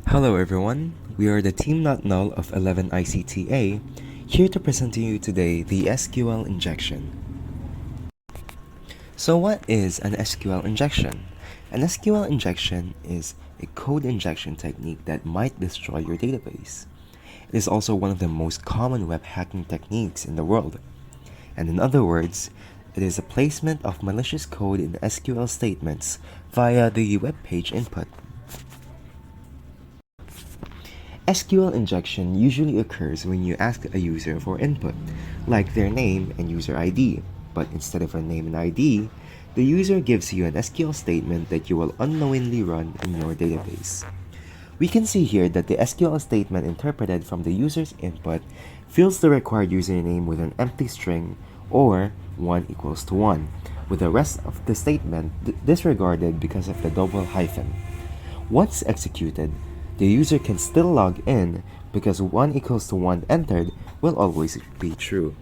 Hello everyone, we are the Team Not Null of 11 ICTA, here to present to you today the SQL injection. So what is an SQL injection? An SQL injection is a code injection technique that might destroy your database. It is also one of the most common web hacking techniques in the world. And in other words, it is a placement of malicious code in SQL statements via the web page input. SQL injection usually occurs when you ask a user for input, like their name and user ID, but instead of a name and ID, the user gives you an SQL statement that you will unknowingly run in your database. We can see here that the SQL statement interpreted from the user's input fills the required username with an empty string or 1 equals to 1, with the rest of the statement disregarded because of the double hyphen. Once executed, the user can still log in because 1 equals to 1 entered will always be true.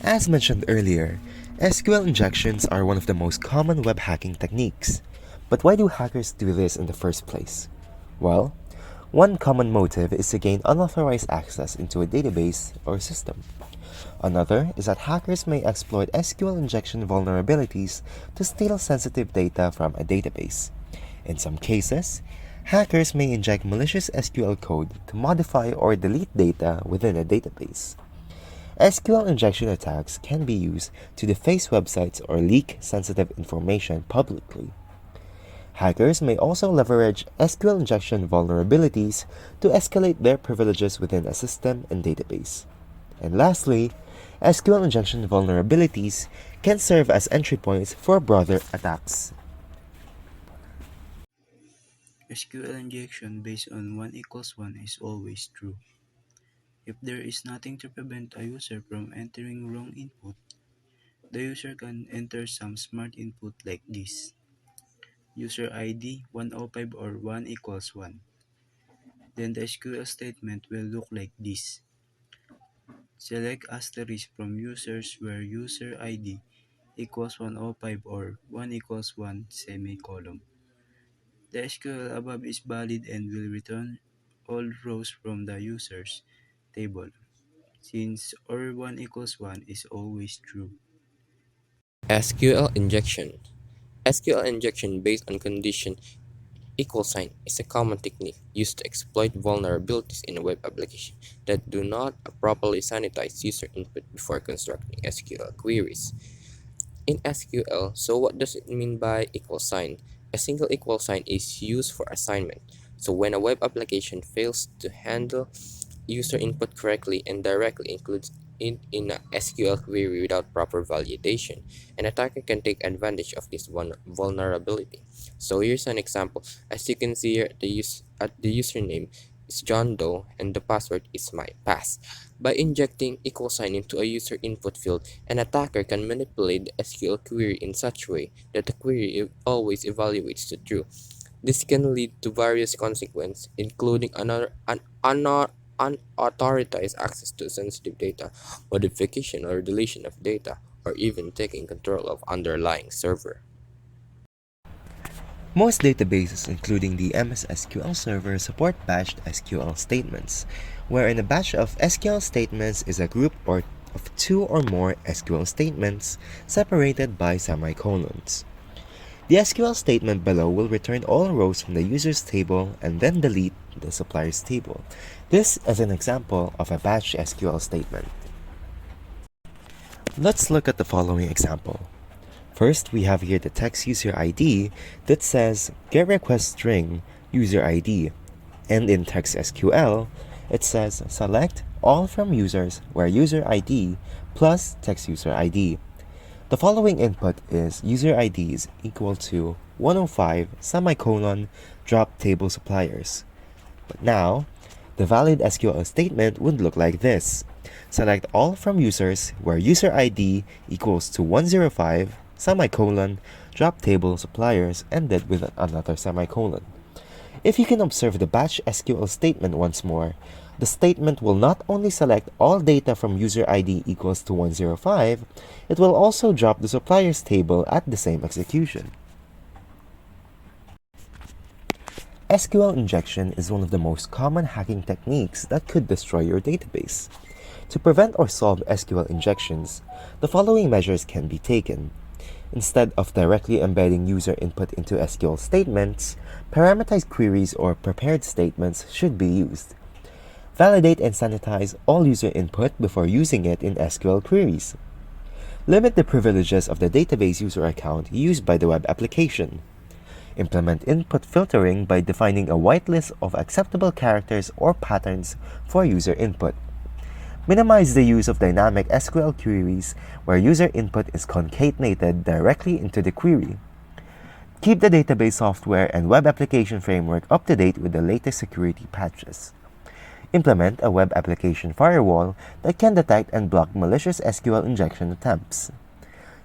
As mentioned earlier, SQL injections are one of the most common web hacking techniques. But why do hackers do this in the first place? Well, one common motive is to gain unauthorized access into a database or system. Another is that hackers may exploit SQL injection vulnerabilities to steal sensitive data from a database. In some cases, hackers may inject malicious SQL code to modify or delete data within a database. SQL injection attacks can be used to deface websites or leak sensitive information publicly. Hackers may also leverage SQL injection vulnerabilities to escalate their privileges within a system and database. And lastly, SQL injection vulnerabilities can serve as entry points for broader attacks. SQL injection based on 1 equals 1 is always true. If there is nothing to prevent a user from entering wrong input, the user can enter some smart input like this. User ID 105 or 1 equals 1. Then the SQL statement will look like this. Select asterisk from users where user ID equals 105 or 1 equals 1 semicolon. The SQL above is valid and will return all rows from the users table, since or 1 equals 1 is always true. SQL injection. SQL injection based on condition equal sign is a common technique used to exploit vulnerabilities in a web application that do not properly sanitize user input before constructing SQL queries. In SQL, so what does it mean by equal sign? A single equal sign is used for assignment. So when a web application fails to handle user input correctly and directly includes in a SQL query without proper validation, an attacker can take advantage of this vulnerability. So here's an example. As you can see here, the username is John Doe and the password is my pass. By injecting equal sign into a user input field, an attacker can manipulate the SQL query in such a way that the query always evaluates to true. This can lead to various consequences, including unauthorized access to sensitive data, modification or deletion of data, or even taking control of underlying server. Most databases, including the MS SQL Server, support batched SQL statements, wherein a batch of SQL statements is a group or of two or more SQL statements separated by semicolons. The SQL statement below will return all rows from the user's table and then delete the supplier's table. This is an example of a batch SQL statement. Let's look at the following example. First, we have here the text user ID that says get request string user ID, and in text SQL, it says select all from users where user ID plus text user ID. The following input is user ID is equal to 105 semicolon drop table suppliers. But now, the valid SQL statement would look like this. Select all from users where user ID equals to 105 semicolon drop table suppliers ended with another semicolon. If you can observe the batch SQL statement once more, the statement will not only select all data from user ID equals to 105, it will also drop the suppliers table at the same execution. SQL injection is one of the most common hacking techniques that could destroy your database. To prevent or solve SQL injections, the following measures can be taken. Instead of directly embedding user input into SQL statements, parameterized queries or prepared statements should be used. Validate and sanitize all user input before using it in SQL queries. Limit the privileges of the database user account used by the web application. Implement input filtering by defining a whitelist of acceptable characters or patterns for user input. Minimize the use of dynamic SQL queries where user input is concatenated directly into the query. Keep the database software and web application framework up to date with the latest security patches. Implement a web application firewall that can detect and block malicious SQL injection attempts.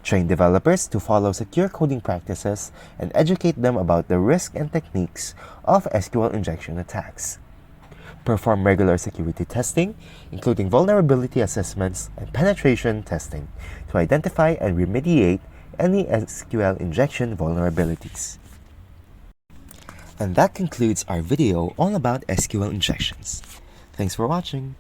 Train developers to follow secure coding practices and educate them about the risks and techniques of SQL injection attacks. Perform regular security testing, including vulnerability assessments and penetration testing, to identify and remediate any SQL injection vulnerabilities. And that concludes our video all about SQL injections. Thanks for watching.